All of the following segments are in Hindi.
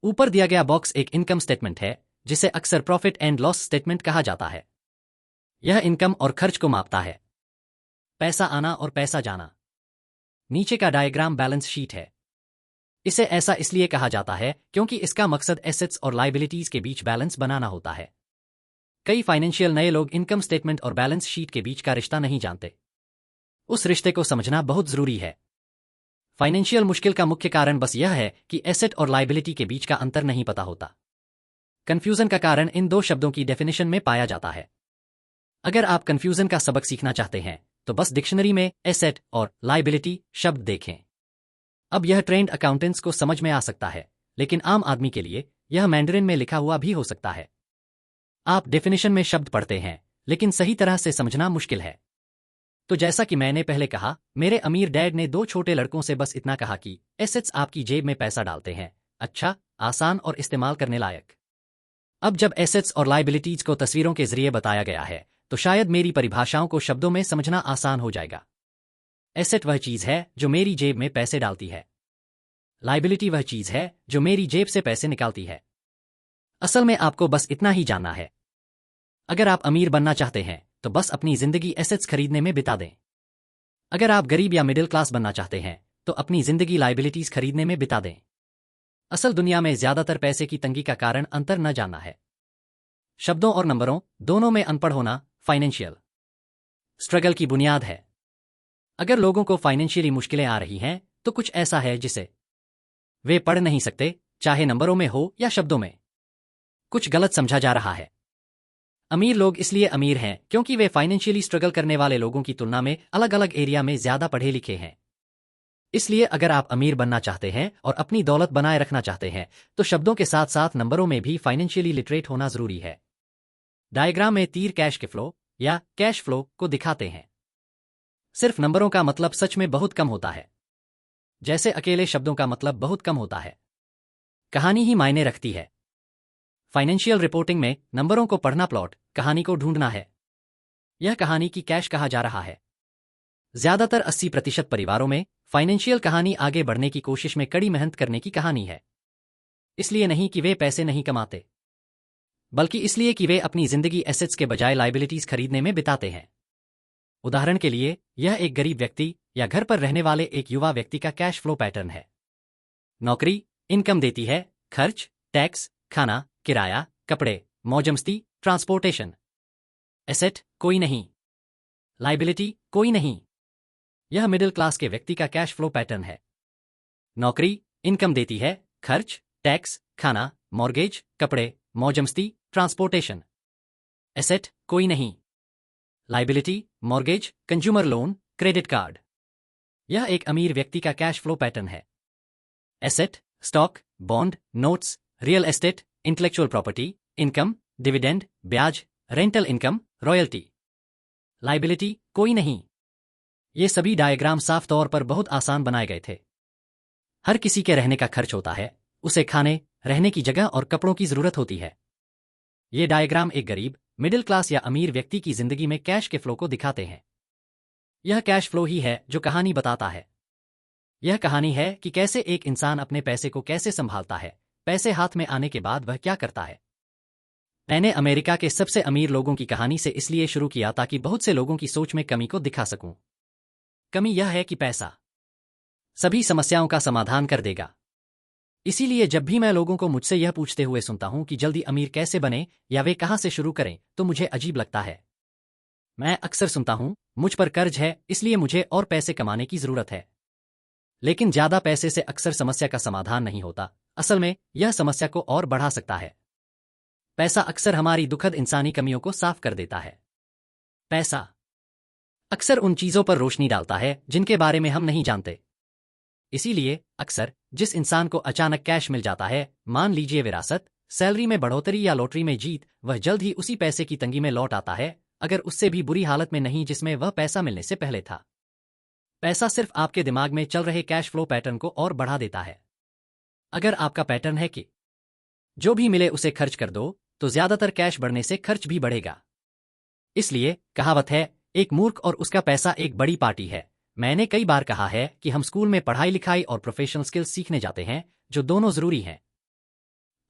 ऊपर दिया गया बॉक्स एक इनकम स्टेटमेंट है, जिसे अक्सर प्रॉफिट एंड लॉस स्टेटमेंट कहा जाता है। यह इनकम और खर्च को मापता है, पैसा आना और पैसा जाना। नीचे का डायग्राम बैलेंस शीट है। इसे ऐसा इसलिए कहा जाता है क्योंकि इसका मकसद एसेट्स और लायबिलिटीज के बीच बैलेंस बनाना होता है। कई फाइनेंशियल नए लोग इनकम स्टेटमेंट और बैलेंस शीट के बीच का रिश्ता नहीं जानते। उस रिश्ते को समझना बहुत जरूरी है। फाइनेंशियल मुश्किल का मुख्य कारण बस यह है कि एसेट और लायबिलिटी के बीच का अंतर नहीं पता होता। कंफ्यूजन का कारण इन दो शब्दों की डेफिनेशन में पाया जाता है। अगर आप कंफ्यूजन का सबक सीखना चाहते हैं तो बस डिक्शनरी में एसेट और लायबिलिटी शब्द देखें। अब यह ट्रेंड अकाउंटेंट्स को समझ में आ सकता है, लेकिन आम आदमी के लिए यह मैंडरिन में लिखा हुआ भी हो सकता है। आप डेफिनेशन में शब्द पढ़ते हैं, लेकिन सही तरह से समझना मुश्किल है। तो जैसा कि मैंने पहले कहा, मेरे अमीर डैड ने दो छोटे लड़कों से बस इतना कहा कि एसेट्स आपकी जेब में पैसा डालते हैं, अच्छा, आसान और इस्तेमाल करने लायक। अब जब एसेट्स और लायबिलिटीज को तस्वीरों के जरिए बताया गया है, तो शायद मेरी परिभाषाओं को शब्दों में समझना आसान हो जाएगा। एसेट वह चीज है जो मेरी जेब में पैसे डालती है। लायबिलिटी वह चीज है जो मेरी जेब से पैसे निकालती है। असल में आपको बस इतना ही जानना है। अगर आप अमीर बनना चाहते हैं तो बस अपनी जिंदगी एसेट्स खरीदने में बिता दें। अगर आप गरीब या मिडिल क्लास बनना चाहते हैं तो अपनी जिंदगी लायबिलिटीज खरीदने में बिता दें। असल दुनिया में ज्यादातर पैसे की तंगी का कारण अंतर न जानना है। शब्दों और नंबरों दोनों में अनपढ़ होना फाइनेंशियल स्ट्रगल की बुनियाद है। अगर लोगों को फाइनेंशियली मुश्किलें आ रही हैं तो कुछ ऐसा है जिसे वे पढ़ नहीं सकते, चाहे नंबरों में हो या शब्दों में। कुछ गलत समझा जा रहा है। अमीर लोग इसलिए अमीर हैं क्योंकि वे फाइनेंशियली स्ट्रगल करने वाले लोगों की तुलना में अलग अलग एरिया में ज्यादा पढ़े लिखे हैं। इसलिए अगर आप अमीर बनना चाहते हैं और अपनी दौलत बनाए रखना चाहते हैं तो शब्दों के साथ साथ नंबरों में भी फाइनेंशियली लिटरेट होना जरूरी है। डायग्राम में तीर कैश के फ्लो या कैश फ्लो को दिखाते हैं। सिर्फ नंबरों का मतलब सच में बहुत कम होता है, जैसे अकेले शब्दों का मतलब बहुत कम होता है। कहानी ही मायने रखती है। फाइनेंशियल रिपोर्टिंग में नंबरों को पढ़ना प्लॉट कहानी को ढूंढना है। यह कहानी की कैश कहा जा रहा है। ज्यादातर 80% परिवारों में फाइनेंशियल कहानी आगे बढ़ने की कोशिश में कड़ी मेहनत करने की कहानी है। इसलिए नहीं कि वे पैसे नहीं कमाते, बल्कि इसलिए कि वे अपनी जिंदगी एसेट्स के बजाय लायबिलिटीज खरीदने में बिताते हैं। उदाहरण के लिए, यह एक गरीब व्यक्ति या घर पर रहने वाले एक युवा व्यक्ति का कैश फ्लो पैटर्न है। नौकरी इनकम देती है, खर्च, टैक्स, खाना, किराया, कपड़े, मौज-मस्ती, ट्रांसपोर्टेशन। एसेट कोई नहीं, लायबिलिटी कोई नहीं। यह मिडिल क्लास के व्यक्ति का कैश फ्लो पैटर्न है। नौकरी इनकम देती है, खर्च, टैक्स, खाना, मॉर्गेज, कपड़े, मौज-मस्ती, ट्रांसपोर्टेशन। एसेट कोई नहीं, liability, mortgage, consumer loan, credit card. यह एक अमीर व्यक्ति का कैश फ्लो पैटर्न है। Asset stock, bond, notes, real estate, intellectual property, income, dividend, ब्याज, रेंटल इनकम, रॉयल्टी। लायबिलिटी कोई नहीं। ये सभी डायग्राम साफ तौर पर बहुत आसान बनाए गए थे। हर किसी के रहने का खर्च होता है, उसे खाने, रहने की जगह और कपड़ों की जरूरत होती है। ये डायग्राम एक गरीब, मिडिल क्लास या अमीर व्यक्ति की जिंदगी में कैश के फ्लो को दिखाते हैं। यह कैश फ्लो ही है जो कहानी बताता है। यह कहानी है कि कैसे एक इंसान अपने पैसे को कैसे संभालता है, पैसे हाथ में आने के बाद वह क्या करता है। मैंने अमेरिका के सबसे अमीर लोगों की कहानी से इसलिए शुरू किया ताकि बहुत से लोगों की सोच में कमी को दिखा सकूं। कमी यह है कि पैसा सभी समस्याओं का समाधान कर देगा। इसीलिए जब भी मैं लोगों को मुझसे यह पूछते हुए सुनता हूं कि जल्दी अमीर कैसे बने या वे कहां से शुरू करें, तो मुझे अजीब लगता है। मैं अक्सर सुनता हूं, मुझ पर कर्ज है इसलिए मुझे और पैसे कमाने की जरूरत है। लेकिन ज्यादा पैसे से अक्सर समस्या का समाधान नहीं होता। असल में यह समस्या को और बढ़ा सकता है। पैसा अक्सर हमारी दुखद इंसानी कमियों को साफ कर देता है। पैसा अक्सर उन चीजों पर रोशनी डालता है जिनके बारे में हम नहीं जानते। इसीलिए अक्सर जिस इंसान को अचानक कैश मिल जाता है, मान लीजिए विरासत, सैलरी में बढ़ोतरी या लॉटरी में जीत, वह जल्द ही उसी पैसे की तंगी में लौट आता है, अगर उससे भी बुरी हालत में नहीं जिसमें वह पैसा मिलने से पहले था। पैसा सिर्फ आपके दिमाग में चल रहे कैश फ्लो पैटर्न को और बढ़ा देता है। अगर आपका पैटर्न है कि जो भी मिले उसे खर्च कर दो, तो ज्यादातर कैश बढ़ने से खर्च भी बढ़ेगा। इसलिए कहावत है, एक मूर्ख और उसका पैसा एक बड़ी पार्टी है। मैंने कई बार कहा है कि हम स्कूल में पढ़ाई लिखाई और प्रोफेशनल स्किल्स सीखने जाते हैं, जो दोनों जरूरी हैं।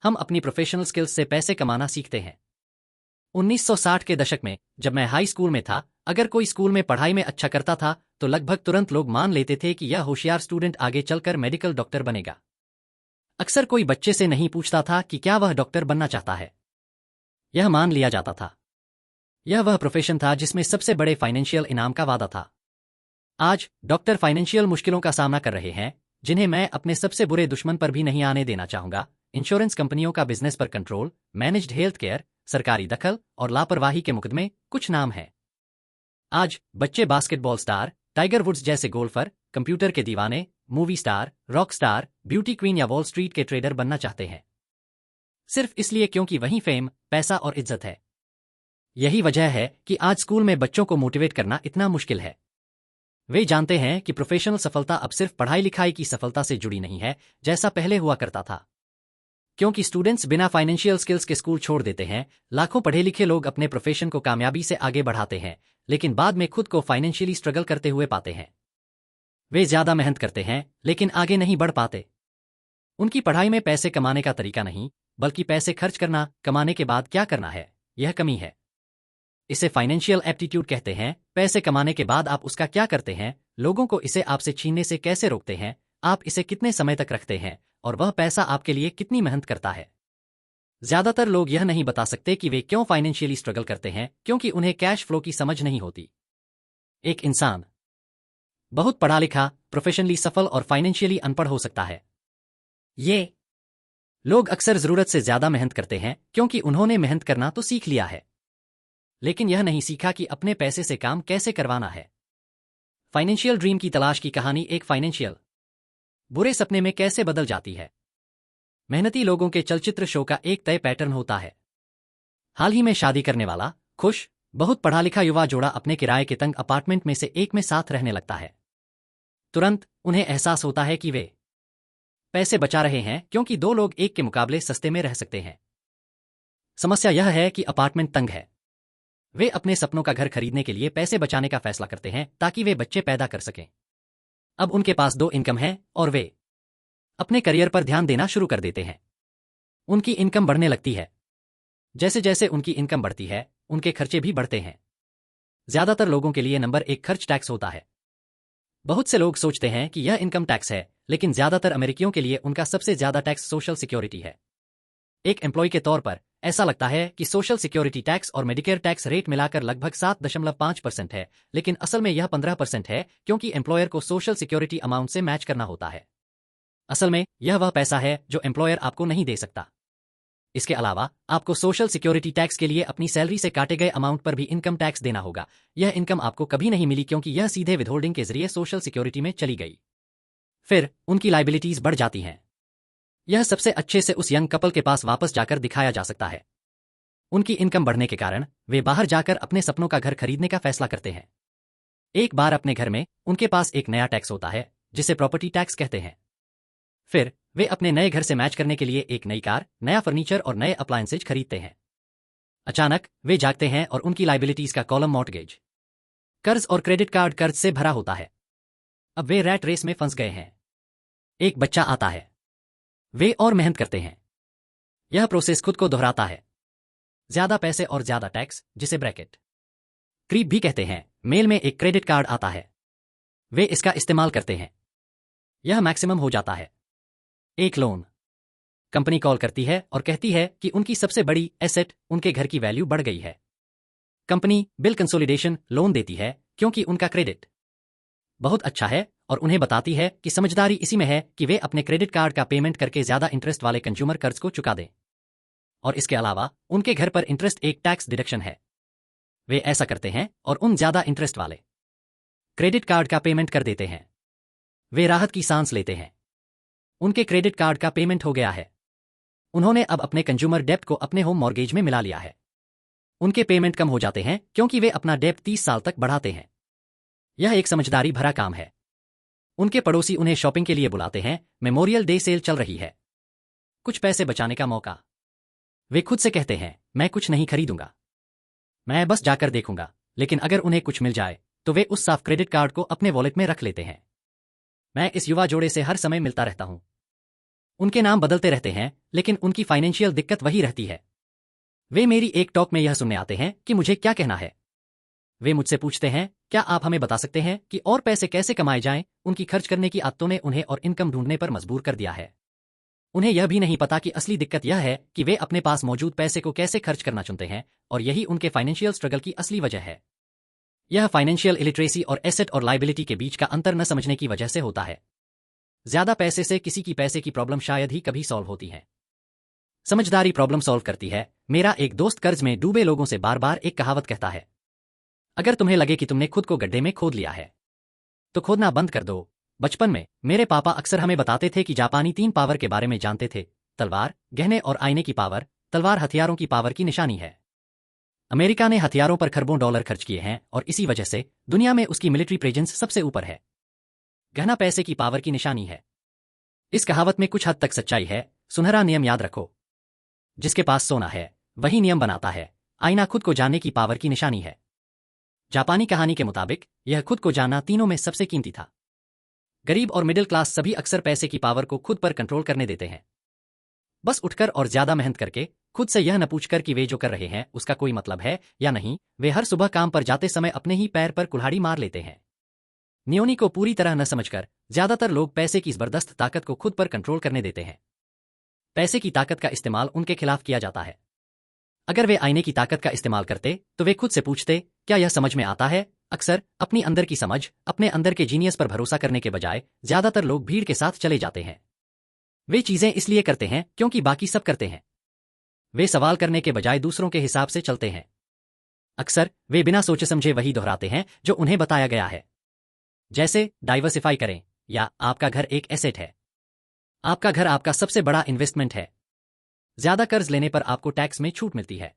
हम अपनी प्रोफेशनल स्किल्स से पैसे कमाना सीखते हैं। 1960 के दशक में जब मैं हाई स्कूल में था, अगर कोई स्कूल में पढ़ाई में अच्छा करता था तो लगभग तुरंत लोग मान लेते थे कि यह होशियार स्टूडेंट आगे चलकर मेडिकल डॉक्टर बनेगा। अक्सर कोई बच्चे से नहीं पूछता था कि क्या वह डॉक्टर बनना चाहता है। यह मान लिया जाता था यह वह प्रोफेशन था जिसमें सबसे बड़े फाइनेंशियल इनाम का वादा था। आज डॉक्टर फाइनेंशियल मुश्किलों का सामना कर रहे हैं जिन्हें मैं अपने सबसे बुरे दुश्मन पर भी नहीं आने देना चाहूंगा। इंश्योरेंस कंपनियों का बिजनेस पर कंट्रोल, मैनेज्ड हेल्थ केयर, सरकारी दखल और लापरवाही के मुकदमे कुछ नाम हैं। आज बच्चे बास्केटबॉल स्टार, टाइगर वुड्स जैसे गोल्फर, कंप्यूटर के दीवाने, movie star, rock star, beauty queen या वॉल स्ट्रीट के ट्रेडर बनना चाहते हैं, सिर्फ इसलिए क्योंकि वहीं फेम, पैसा और इज्जत है। यही वजह है कि आज स्कूल में बच्चों को मोटिवेट करना इतना मुश्किल है। वे जानते हैं कि प्रोफेशनल सफलता अब सिर्फ पढ़ाई लिखाई की सफलता से जुड़ी नहीं है जैसा पहले हुआ करता था। क्योंकि स्टूडेंट्स बिना फाइनेंशियल स्किल्स के स्कूल छोड़ देते हैं। लाखों पढ़े लिखे लोग अपने प्रोफेशन को कामयाबी से आगे बढ़ाते हैं, लेकिन बाद में खुद को फाइनेंशियली स्ट्रगल करते हुए पाते हैं। वे ज्यादा मेहनत करते हैं लेकिन आगे नहीं बढ़ पाते। उनकी पढ़ाई में पैसे कमाने का तरीका नहीं, बल्कि पैसे खर्च करना, कमाने के बाद क्या करना है, यह कमी है। इसे फाइनेंशियल एप्टीट्यूड कहते हैं। पैसे कमाने के बाद आप उसका क्या करते हैं, लोगों को इसे आपसे छीनने से कैसे रोकते हैं, आप इसे कितने समय तक रखते हैं और वह पैसा आपके लिए कितनी मेहनत करता है। ज्यादातर लोग यह नहीं बता सकते कि वे क्यों फाइनेंशियली स्ट्रगल करते हैं, क्योंकि उन्हें कैश फ्लो की समझ नहीं होती। एक इंसान बहुत पढ़ा लिखा, प्रोफेशनली सफल और फाइनेंशियली अनपढ़ हो सकता है। ये लोग अक्सर जरूरत से ज्यादा मेहनत करते हैं क्योंकि उन्होंने मेहनत करना तो सीख लिया है, लेकिन यह नहीं सीखा कि अपने पैसे से काम कैसे करवाना है। फाइनेंशियल ड्रीम की तलाश की कहानी एक फाइनेंशियल बुरे सपने में कैसे बदल जाती है। मेहनती लोगों के चलचित्र शो का एक तय पैटर्न होता है। हाल ही में शादी करने वाला, खुश, बहुत पढ़ा लिखा युवा जोड़ा अपने किराए के तंग अपार्टमेंट में से एक में साथ रहने लगता है। तुरंत उन्हें एहसास होता है कि वे पैसे बचा रहे हैं क्योंकि दो लोग एक के मुकाबले सस्ते में रह सकते हैं। समस्या यह है कि अपार्टमेंट तंग है। वे अपने सपनों का घर खरीदने के लिए पैसे बचाने का फैसला करते हैं ताकि वे बच्चे पैदा कर सकें। अब उनके पास दो इनकम है और वे अपने करियर पर ध्यान देना शुरू कर देते हैं। उनकी इनकम बढ़ने लगती है। जैसे जैसे उनकी इनकम बढ़ती है, उनके खर्चे भी बढ़ते हैं। ज्यादातर लोगों के लिए नंबर एक खर्च टैक्स होता है। बहुत से लोग सोचते हैं कि यह इनकम टैक्स है, लेकिन ज्यादातर अमेरिकियों के लिए उनका सबसे ज्यादा टैक्स सोशल सिक्योरिटी है। एक एम्प्लॉय के तौर पर ऐसा लगता है कि सोशल सिक्योरिटी टैक्स और मेडिकेयर टैक्स रेट मिलाकर लगभग 7.5% है, लेकिन असल में यह 15% है क्योंकि एम्प्लॉयर को सोशल सिक्योरिटी अमाउंट से मैच करना होता है। असल में यह वह पैसा है जो एम्प्लॉयर आपको नहीं दे सकता। इसके अलावा आपको सोशल सिक्योरिटी टैक्स के लिए अपनी सैलरी से काटे गए अमाउंट पर भी इनकम टैक्स देना होगा। यह इनकम आपको कभी नहीं मिली क्योंकि यह सीधे विथहोल्डिंग के जरिए सोशल सिक्योरिटी में चली गई। फिर उनकी लायबिलिटीज बढ़ जाती हैं। यह सबसे अच्छे से उस यंग कपल के पास वापस जाकर दिखाया जा सकता है। उनकी इनकम बढ़ने के कारण वे बाहर जाकर अपने सपनों का घर खरीदने का फैसला करते हैं। एक बार अपने घर में उनके पास एक नया टैक्स होता है जिसे प्रॉपर्टी टैक्स कहते हैं। फिर वे अपने नए घर से मैच करने के लिए एक नई कार, नया फर्नीचर और नए अप्लायंसेज खरीदते हैं। अचानक वे जागते हैं और उनकी लायबिलिटीज का कॉलम मॉर्टगेज, कर्ज और क्रेडिट कार्ड कर्ज से भरा होता है। अब वे रैट रेस में फंस गए हैं। एक बच्चा आता है। वे और मेहनत करते हैं। यह प्रोसेस खुद को दोहराता है। ज्यादा पैसे और ज्यादा टैक्स, जिसे ब्रैकेट क्रीप भी कहते हैं। मेल में एक क्रेडिट कार्ड आता है। वे इसका इस्तेमाल करते हैं। यह मैक्सिमम हो जाता है। एक लोन कंपनी कॉल करती है और कहती है कि उनकी सबसे बड़ी एसेट, उनके घर की वैल्यू बढ़ गई है। कंपनी बिल कंसोलिडेशन लोन देती है क्योंकि उनका क्रेडिट बहुत अच्छा है और उन्हें बताती है कि समझदारी इसी में है कि वे अपने क्रेडिट कार्ड का पेमेंट करके ज्यादा इंटरेस्ट वाले कंज्यूमर कर्ज को चुका दें। और इसके अलावा उनके घर पर इंटरेस्ट एक टैक्स डिडक्शन है। वे ऐसा करते हैं और उन ज्यादा इंटरेस्ट वाले क्रेडिट कार्ड का पेमेंट कर देते हैं। वे राहत की सांस लेते हैं। उनके क्रेडिट कार्ड का पेमेंट हो गया है। उन्होंने अब अपने कंज्यूमर डेब्ट को अपने होम मॉर्गेज में मिला लिया है। उनके पेमेंट कम हो जाते हैं क्योंकि वे अपना डेब्ट 30 साल तक बढ़ाते हैं। यह एक समझदारी भरा काम है। उनके पड़ोसी उन्हें शॉपिंग के लिए बुलाते हैं। मेमोरियल डे सेल चल रही है, कुछ पैसे बचाने का मौका। वे खुद से कहते हैं, मैं कुछ नहीं खरीदूंगा, मैं बस जाकर देखूंगा। लेकिन अगर उन्हें कुछ मिल जाए तो वे उस साफ क्रेडिट कार्ड को अपने वॉलेट में रख लेते हैं। मैं इस युवा जोड़े से हर समय मिलता रहता हूं। उनके नाम बदलते रहते हैं, लेकिन उनकी फाइनेंशियल दिक्कत वही रहती है। वे मेरी एक टॉक में यह सुनने आते हैं कि मुझे क्या कहना है। वे मुझसे पूछते हैं, क्या आप हमें बता सकते हैं कि और पैसे कैसे कमाए जाएं? उनकी खर्च करने की आदतों ने उन्हें और इनकम ढूंढने पर मजबूर कर दिया है। उन्हें यह भी नहीं पता कि असली दिक्कत यह है कि वे अपने पास मौजूद पैसे को कैसे खर्च करना चुनते हैं, और यही उनके फाइनेंशियल स्ट्रगल की असली वजह है। यह फाइनेंशियल इलिटरेसी और एसेट और लायबिलिटी के बीच का अंतर न समझने की वजह से होता है। ज्यादा पैसे से किसी की पैसे की प्रॉब्लम शायद ही कभी सॉल्व होती है। समझदारी प्रॉब्लम सॉल्व करती है। मेरा एक दोस्त कर्ज में डूबे लोगों से बार बार एक कहावत कहता है, अगर तुम्हें लगे कि तुमने खुद को गड्ढे में खोद लिया है तो खोदना बंद कर दो। बचपन में मेरे पापा अक्सर हमें बताते थे कि जापानी 3 पावर के बारे में जानते थे: तलवार, गहने और आईने की पावर। तलवार हथियारों की पावर की निशानी है। अमेरिका ने हथियारों पर खरबों डॉलर खर्च किए हैं और इसी वजह से दुनिया में उसकी मिलिट्री प्रेजेंस सबसे ऊपर है। गहना पैसे की पावर की निशानी है। इस कहावत में कुछ हद तक सच्चाई है। सुनहरा नियम याद रखो, जिसके पास सोना है वही नियम बनाता है। आईना खुद को जानने की पावर की निशानी है। जापानी कहानी के मुताबिक यह खुद को जानना तीनों में सबसे कीमती था। गरीब और मिडिल क्लास सभी अक्सर पैसे की पावर को खुद पर कंट्रोल करने देते हैं, बस उठकर और ज्यादा मेहनत करके। खुद से यह न पूछकर कि वे जो कर रहे हैं उसका कोई मतलब है या नहीं। वे हर सुबह काम पर जाते समय अपने ही पैर पर कुल्हाड़ी मार लेते हैं। नियोनी को पूरी तरह न समझकर ज्यादातर लोग पैसे की जबरदस्त ताकत को खुद पर कंट्रोल करने देते हैं। पैसे की ताकत का इस्तेमाल उनके खिलाफ किया जाता है। अगर वे आईने की ताकत का इस्तेमाल करते तो वे खुद से पूछते, क्या यह समझ में आता है? अक्सर अपनी अंदर की समझ, अपने अंदर के जीनियस पर भरोसा करने के बजाय ज्यादातर लोग भीड़ के साथ चले जाते हैं। वे चीजें इसलिए करते हैं क्योंकि बाकी सब करते हैं। वे सवाल करने के बजाय दूसरों के हिसाब से चलते हैं। अक्सर वे बिना सोचे समझे वही दोहराते हैं जो उन्हें बताया गया है। जैसे डाइवर्सिफाई करें, या आपका घर एक एसेट है। आपका घर आपका सबसे बड़ा इन्वेस्टमेंट है। ज्यादा कर्ज लेने पर आपको टैक्स में छूट मिलती है।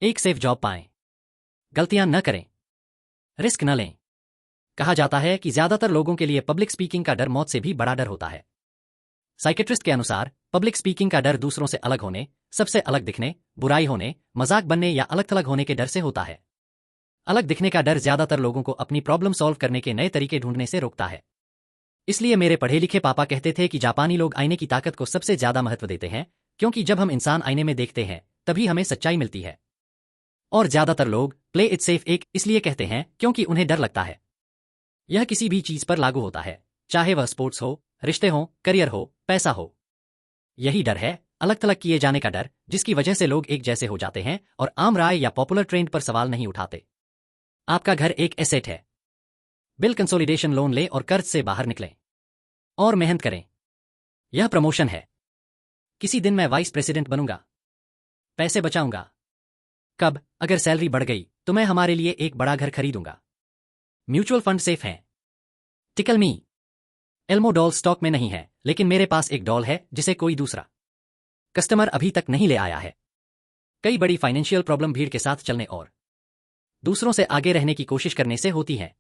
एक सेफ जॉब पाएं। गलतियां न करें। रिस्क न लें। कहा जाता है कि ज्यादातर लोगों के लिए पब्लिक स्पीकिंग का डर मौत से भी बड़ा डर होता है। साइकेट्रिस्ट के अनुसार पब्लिक स्पीकिंग का डर दूसरों से अलग होने, सबसे अलग दिखने, बुराई होने, मजाक बनने या अलग थलग होने के डर से होता है। अलग दिखने का डर ज्यादातर लोगों को अपनी प्रॉब्लम सॉल्व करने के नए तरीके ढूंढने से रोकता है। इसलिए मेरे पढ़े लिखे पापा कहते थे कि जापानी लोग आईने की ताकत को सबसे ज्यादा महत्व देते हैं, क्योंकि जब हम इंसान आईने में देखते हैं तभी हमें सच्चाई मिलती है। और ज्यादातर लोग प्ले इट सेफ एक इसलिए कहते हैं क्योंकि उन्हें डर लगता है। यह किसी भी चीज पर लागू होता है, चाहे वह स्पोर्ट्स हो, रिश्ते हो, करियर हो, पैसा हो। यही डर है, अलग थलग किए जाने का डर, जिसकी वजह से लोग एक जैसे हो जाते हैं और आम राय या पॉपुलर ट्रेंड पर सवाल नहीं उठाते। आपका घर एक एसेट है। बिल कंसोलिडेशन लोन लें और कर्ज से बाहर निकलें और मेहनत करें। यह प्रमोशन है। किसी दिन मैं वाइस प्रेसिडेंट बनूंगा। पैसे बचाऊंगा। कब? अगर सैलरी बढ़ गई तो मैं हमारे लिए एक बड़ा घर खरीदूंगा। म्यूचुअल फंड सेफ हैं। टिकल मी। एल्मो डॉल स्टॉक में नहीं है, लेकिन मेरे पास एक डॉल है जिसे कोई दूसरा कस्टमर अभी तक नहीं ले आया है। कई बड़ी फाइनेंशियल प्रॉब्लम भीड़ के साथ चलने और दूसरों से आगे रहने की कोशिश करने से होती है।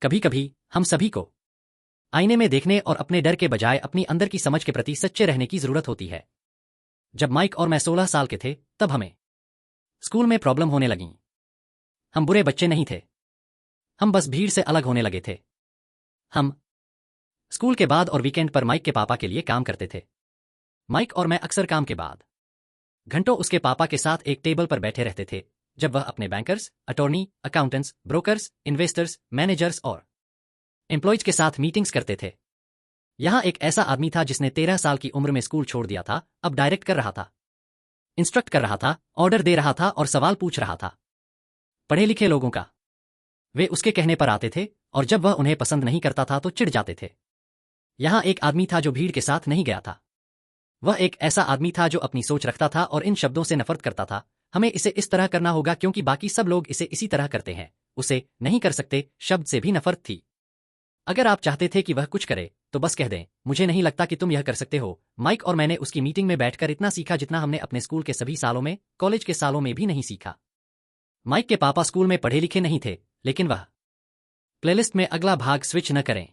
कभी कभी हम सभी को आईने में देखने और अपने डर के बजाय अपनी अंदर की समझ के प्रति सच्चे रहने की जरूरत होती है। जब माइक और मैं 16 साल के थे तब हमें स्कूल में प्रॉब्लम होने लगीं। हम बुरे बच्चे नहीं थे, हम बस भीड़ से अलग होने लगे थे। हम स्कूल के बाद और वीकेंड पर माइक के पापा के लिए काम करते थे। माइक और मैं अक्सर काम के बाद घंटों उसके पापा के साथ एक टेबल पर बैठे रहते थे, जब वह अपने bankers, attorney, accountants, brokers, investors, managers और एम्प्लॉयज के साथ मीटिंग्स करते थे। यहां एक ऐसा आदमी था जिसने 13 साल की उम्र में स्कूल छोड़ दिया था, अब डायरेक्ट कर रहा था, इंस्ट्रक्ट कर रहा था, ऑर्डर दे रहा था और सवाल पूछ रहा था पढ़े लिखे लोगों का। वे उसके कहने पर आते थे और जब वह उन्हें पसंद नहीं करता था तो चिढ़ जाते थे। यहां एक आदमी था जो भीड़ के साथ नहीं गया था। वह एक ऐसा आदमी था जो अपनी सोच रखता था और इन शब्दों से नफरत करता था, हमें इसे इस तरह करना होगा क्योंकि बाकी सब लोग इसे इसी तरह करते हैं। उसे नहीं कर सकते शब्द से भी नफरत थी। अगर आप चाहते थे कि वह कुछ करे तो बस कह दें, मुझे नहीं लगता कि तुम यह कर सकते हो। माइक और मैंने उसकी मीटिंग में बैठकर इतना सीखा जितना हमने अपने स्कूल के सभी सालों में, कॉलेज के सालों में भी नहीं सीखा। माइक के पापा स्कूल में पढ़े लिखे नहीं थे, लेकिन वह प्लेलिस्ट में अगला भाग स्विच न करें